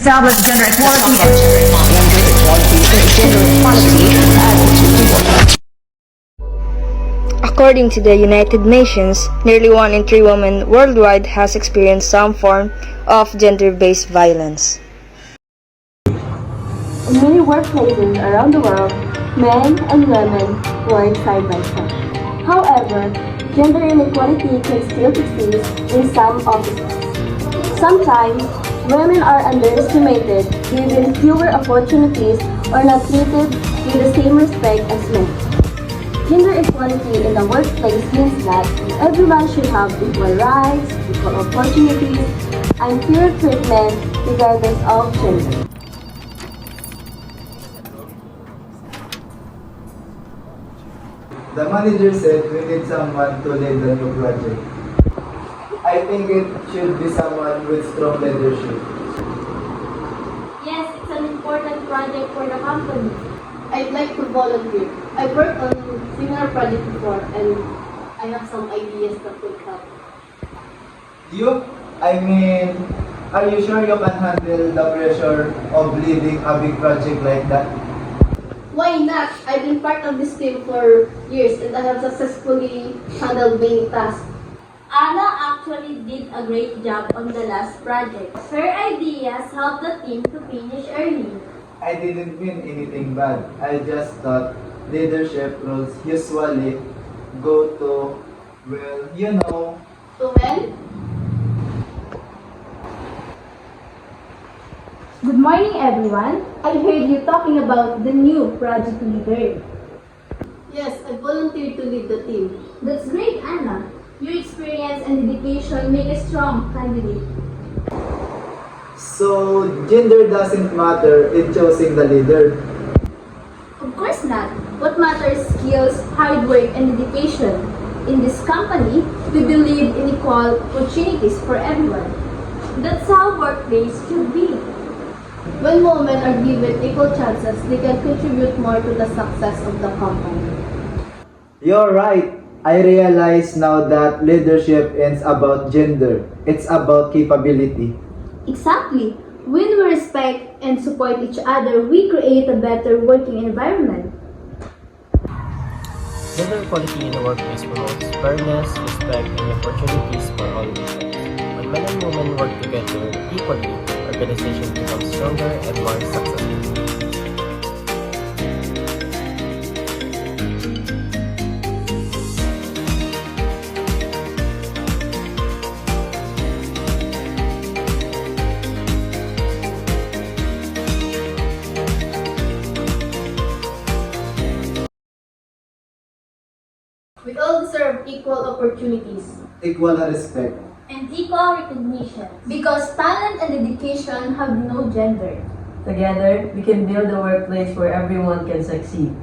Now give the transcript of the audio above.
Establish gender equality. According to the United Nations, nearly 1 in 3 women worldwide has experienced some form of gender-based violence. In many workplaces around the world, men and women work side by side. However, gender inequality can still exist in some offices. Sometimes, women are underestimated, given fewer opportunities, or not treated with the same respect as men. Gender equality in the workplace means that everyone should have equal rights, equal opportunities, and fair treatment regardless of gender. The manager said we need someone to lead the new project. I think it should be someone with strong leadership. Yes, it's an important project for the company. I'd like to volunteer. I've worked on similar projects before and I have some ideas that could help. You? I mean, are you sure you can handle the pressure of leading a big project like that? Why not? I've been part of this team for years and I have successfully handled many tasks. Anna actually did a great job on the last project. Her ideas helped the team to finish early. I didn't mean anything bad. I just thought leadership roles usually go to, well, you know. To men? Good morning, everyone. I heard you talking about the new project leader. Yes, I volunteered to lead the team. That's great, Anna. Your experience and dedication make a strong candidate. So, gender doesn't matter in choosing the leader. Of course not. What matters is skills, hard work, and dedication. In this company, we believe in equal opportunities for everyone. That's how workplace should be. When women are given equal chances, they can contribute more to the success of the company. You're right. I realize now that leadership isn't about gender. It's about capability. Exactly. When we respect and support each other, we create a better working environment. Gender equality in the workplace promotes fairness, respect, and opportunities for all workers. When men and women work together equally, organizations become stronger and more successful. We all deserve equal opportunities. Equal respect. And equal recognition. Because talent and dedication have no gender. Together, we can build a workplace where everyone can succeed.